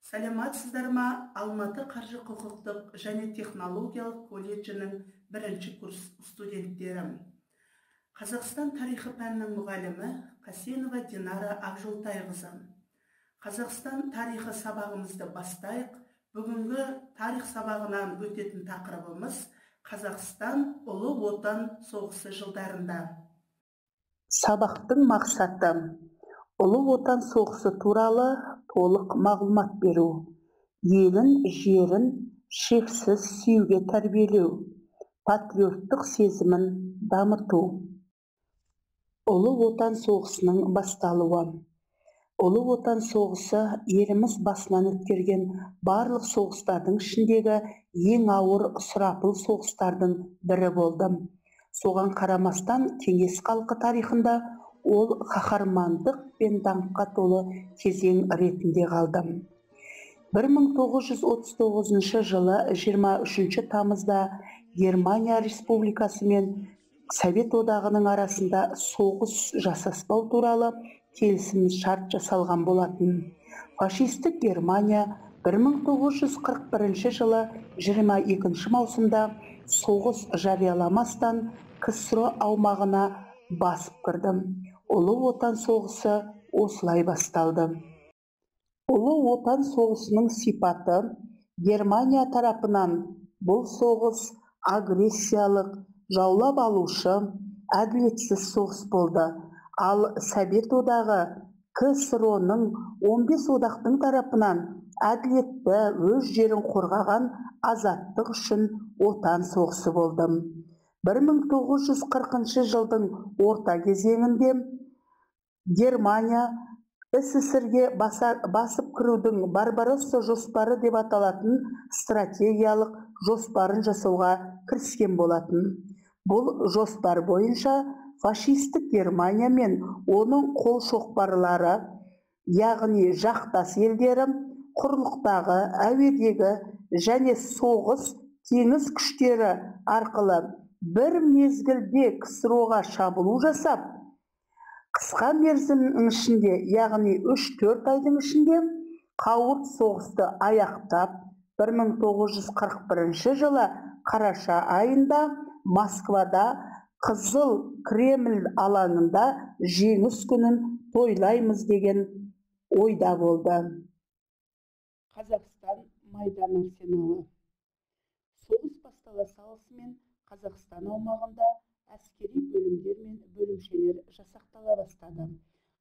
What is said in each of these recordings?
Саламатсыздар ма? Алматы қаржы құқықтық және технологиялық колледжінің бірінші курс студенттері. Қазақстан тарихы пәнінің мұғалімі Қасенова Динара Ақжолтайқызы. Қазақстан тарихы сабағымызды бастайық. Бүгінгі тарих сабағынан өтетін тақырыбымыз Қазақстан ұлы отан соғысы жылдарында. Сабақтың мақсаты: ұлы отан соғысы туралы толық мағлұмат беру, елін, жерін шексіз сүюге тәрбиелеу, патриоттық сезімін дамыту. Ұлы отан соғысының басталуы. Ұлы отан соғысы еліміз басынан өткерген барлық соғыстардың ішіндегі ең ауыр сұрапыл соғыстардың бірі болды. Соған қарамастан кеңес халқы тарихында ол қаһармандық пен даңққа толы кезең ретінде қалды. 1939 жылы 23 тамызда Германия Республикасы мен Совет одағының арасында соғыс жасаспау туралы келісім шарт жасалған болатын. Фашистік Германия 1941 жылы 22 маусымда соғыс жарияламастан КСР аумағына басып кірді. Ұлы отан соғысы осылай басталды. Ұлы отан соғысының сипаты: Германия тарапынан бұл соғыс агрессиялық, жаулап алушы, әділетсіз соғыс болды. Ал Совет одағы КСР-ның 15 одақтың тарапынан әділетті, өз жерін қорғаған азаттық үшін отан соғысы болды. 1940 жылдың орта кезеңінде Германия СССР-ге басып кірудің Барбаросса жоспары деп аталатын стратегиялық жоспарын жасауға кіріскен болатын. Бұл жоспар бойынша фашистік Германия мен оның қолшоқпарлары, яғни жақтас елдері, құрлықтағы, әуедегі және соғыс теңіз күштері арқылы бір мезгілде КСР-ға шабуыл жасап, қысқа мерзімнің ішінде, яғни 3-4 айдың ішінде қауырт соғысты аяқтап, 1941 жылы қараша айында Москвада Қызыл Кремль алаңында жеңіс күнін тойлаймыз деген ойда болды. Қазақстан Майдан арсеналы. Соғыс бастала салысымен Қазақстан аумағында әскери бөлімдер мен бөлімшелер жасақтала бастады.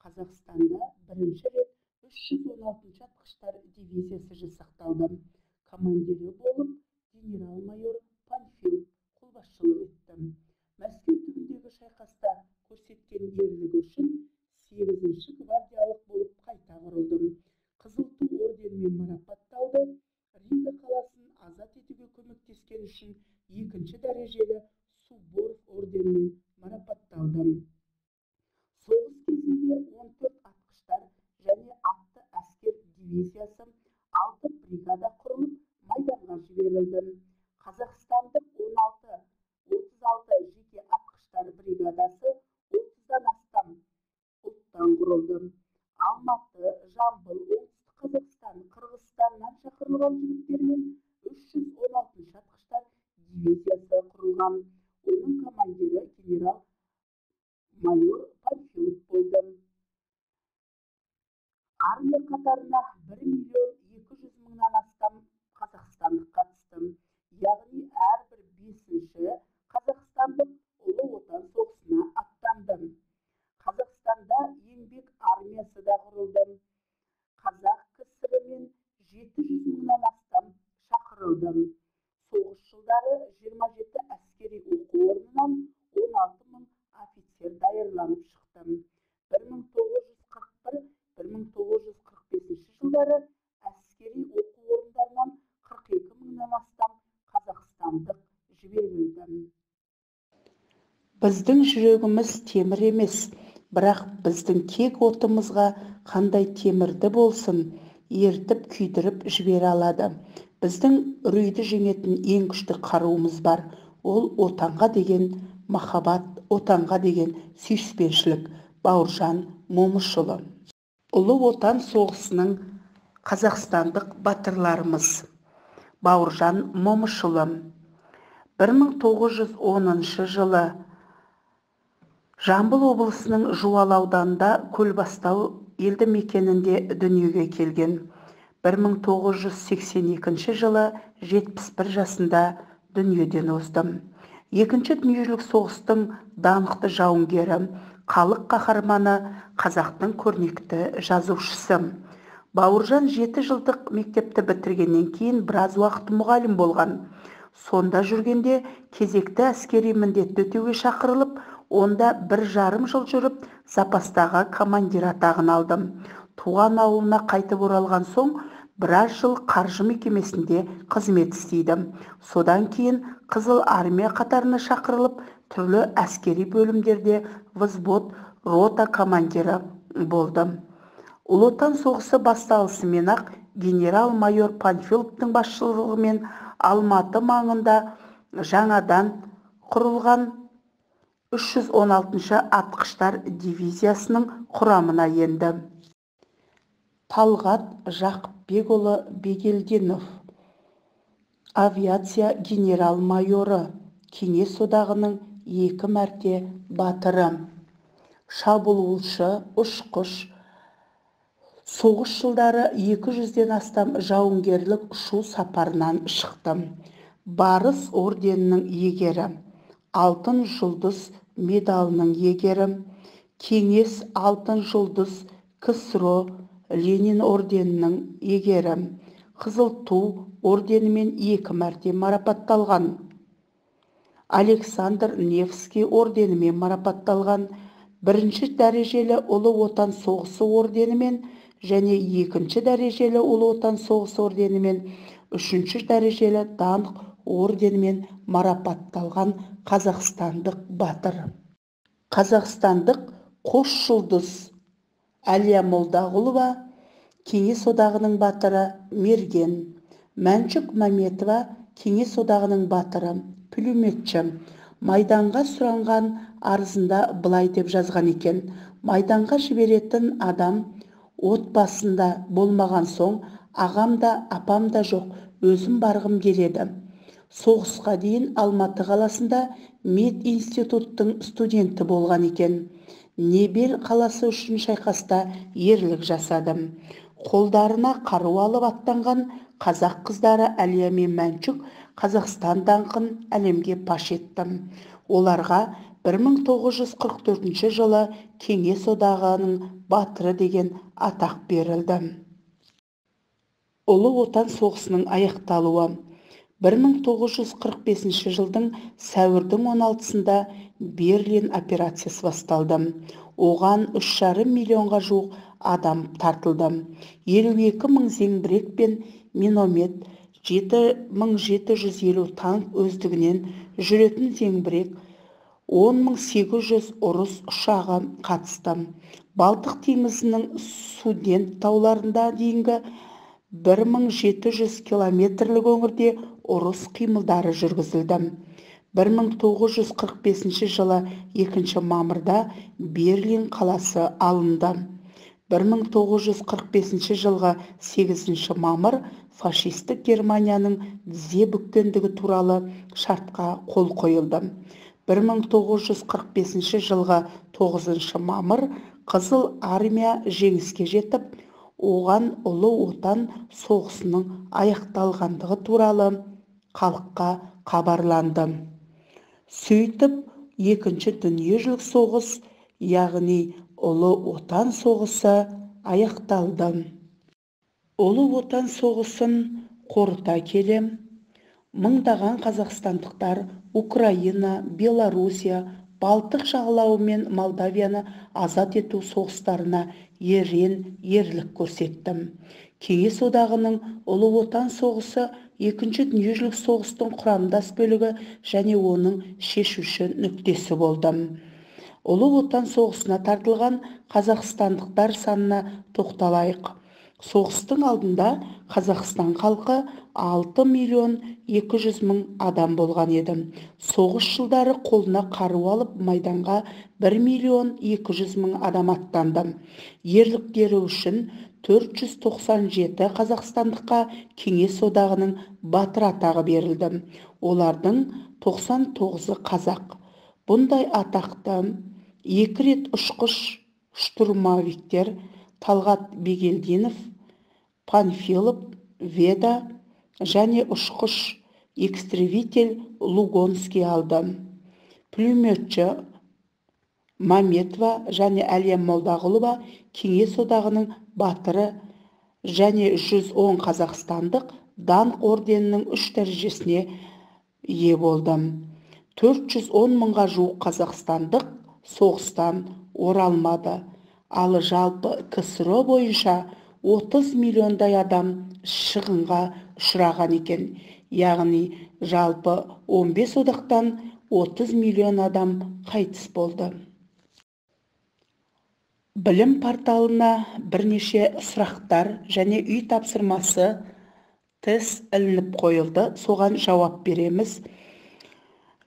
Қазақстанда бірінші рет 316 атқыштар дивизиясы жасақталды. Командирі болып генерал-майор Панфилов қолбасшылық етті. Мәскеу түбіндегі шайқаста көрсеткен ерлігі үшін 8-ші гвардиялық болып қайта құрылды. Қызыл ту орденімен марапатталды. Рига қаласын азат етуге көмектескен үшін 2-ші дәрежелі Суворов орденімен марапатталды. Соғыс кезінде 14 атқыштар және атты әскер дивизиясы 6 бригада құрылып майданға жіберілді. Қазақстандық 36 жеке атқыштар бригадасы 30-дан астам ұлттан құрылды. Алматы, Жамбыл, Оңтүстік Қазақстан, Қырғызстаннан шақырылған жігіттермен 316 атқыштар дивизиясы құрылған. Оның командирі генерал-майор Панфилов болды. Армия қатарына 1.200.000-нан астам қазақстандық қатысты. Яғни әрбір 5-ші қазақстандық ұлы отан соғысына аттанды. Қазақстанда еңбек армиясы да құрылды. Қазақ КСР мен 700.000-нан астам шақырылды. Соғыс жылдары 27 әскери оқу орнынан 16.000 офицер даярланып шықты. 1941-1945 жылдары әскери оқу орындарынан 42.000-нан астам қазақстандық жіберілді. Біздің жүрегіміз темір емес, бірақ біздің кек отымызға қандай темірді болсын, ертіп күйдіріп жібере алады. Біздің үрейді жеңетін ең күшті қаруымыз бар. Ол отанға деген махаббат, отанға деген сүйіспеншілік. Бауыржан Момышұлы. Ұлы отан соғысының Қазақстандық батырларымыз. Бауыржан Момышұлы 1910 жылы Жамбыл облысының Жуалы ауданында Көлбастау елді мекенінде дүниеге келген. 1982 жылы 71 жасында дүниеден озды. Екінші дүниежүзілік соғыстың даңқты жауынгері, халық қаһарманы, қазақтың көрнекті жазушысы. Бауыржан 7 жылдық мектепті бітіргеннен кейін біраз уақыт мұғалім болған. Сонда жүргенде кезекті әскери міндетті өтеуге шақырылып, онда 1,5 жыл жүріп, запастағы командир атағын алдым. Туған ауылына қайтып оралған соң, біраз жыл қаржы мекемесінде қызмет істейді. Содан кейін Қызыл армия қатарына шақырылып, түрлі әскери бөлімдерде взвод, рота командирі болды. Ұлы Отан соғысы басталысымен-ақ генерал-майор Панфиловтың басшылығымен Алматы маңында жаңадан құрылған 316-шы атқыштар дивизиясының құрамына енді. Талғат Жақыпбекұлы Бегелдинов, авиация генерал-майоры, Кеңес одағының 2 мәрте батыры, шабуылшы, ұшқыш. Соғыс жылдары 200-ден астам жауынгерлік ұшу сапарынан шықты. Барыс орденінің иегері, Алтын жұлдыз медалының иегері, Кеңес алтын жұлдыз, КСРО Ленин орденінің иегері, Қызыл ту орденімен 2 мәрте марапатталған. Александр Невский орденімен марапатталған. 1-ші дәрежелі Ұлы Отан соғысы орденімен және 2-ші дәрежелі Ұлы Отан соғысы орденімен, 3-ші дәрежелі даңқ орденімен марапатталған қазақстандық батыр. Қазақстандық қос жұлдыз Әлия Молдағұлова, Кеңес одағының батыры, мерген. Мәншүк Мәметова, Кеңес одағының батыры, пулеметші. Майданға сұранған арызында былай деп жазған екен: майданға жіберетін адам отбасында болмаған соң, ағам да апам да жоқ, өзім барғым келеді. Соғысқа дейін Алматы қаласында мединституттың студенті болған екен. Небел қаласы үшін шайқаста ерлік жасады. Қолдарына қару алып аттанған қазақ қыздары Әлия мен Мәншүк Қазақстан даңқын әлемге паш етті. Оларға 1944 жылы Кеңес одағының батыры деген атақ берілді. Ұлы Отан соғысының аяқталуы 1945 жылдың сәуірдің 16-сында Берлин операциясы басталды. Оған 3,5 миллионға жуық адам тартылды. 52 мың зеңбірек пен миномет, 7750 танк өздігінен жүретін зеңбірек, 10.800 ұрыс ұшағы қатысты. Балтық теңізінің Суден тауларында дейінгі 1700 километрлік өңірде ұрыс қимылдары жүргізілді. 1945 жылы 2 мамырда Берлин қаласы алынды. 1945 жылғы 8 мамыр фашистік Германияның тізе бүккендігі туралы шартқа қол қойылды. 1945 жылғы 9 мамыр Қызыл армия жеңіске жетіп, оған Ұлы Отан соғысының аяқталғандығы туралы халыққа хабарланды. Сөйтіп, 2-ші дүниежүзілік соғыс, яғни Ұлы Отан соғысы аяқталды. Ұлы Отан соғысын қорыта келе, мыңдаған қазақстандықтар Украина, Белоруссия, Балтық жағалауы мен Молдавияны азат ету соғыстарына ерен ерлік көрсетті. Кеңес одағының Ұлы Отан соғысы 2-ші дүниежүзілік соғыстың құрамдас бөлігі және оның шешуші нүктесі болды. Ұлы Отан соғысына тартылған қазақстандықтар санына тоқталайық. Соғыстың алдында Қазақстан халқы 6.200.000 адам болған еді. Соғыс жылдары қолына қару алып майданға 1.200.000 адам аттанды. Ерліктері үшін 497 қазақстандыққа Кеңес одағының батыр атағы берілді. Олардың 99-ы қазақ. Бұндай атақты 2 рет ұшқыш штурмовиктер Талғат Бегелдинов, Панфилов, Веда және ұшқыш экстревитель Лугонский алды. Пулеметші Маметова және Әлия Молдағұлова Кеңес одағының батыры және 110 қазақстандық даңқ орденінің 3 дәрежесіне ие болды. 410 мыңға жуық қазақстандық соғыстан оралмады. Ал жалпы КСРО бойынша 30 миллиондай адам шығынға ұшыраған екен. Яғни жалпы 15 одақтан 30 миллион адам қайтыс болды. Білім порталына бірнеше сұрақтар және үй тапсырмасы тест ілініп қойылды. Соған жауап береміз.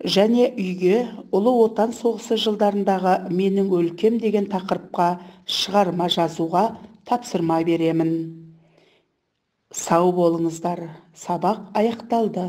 Және үйге Ұлы Отан соғысы жылдарындағы менің өлкем деген тақырыпқа шығарма жазуға тапсырма беремін. Сау болыңыздар. Сабақ аяқталды.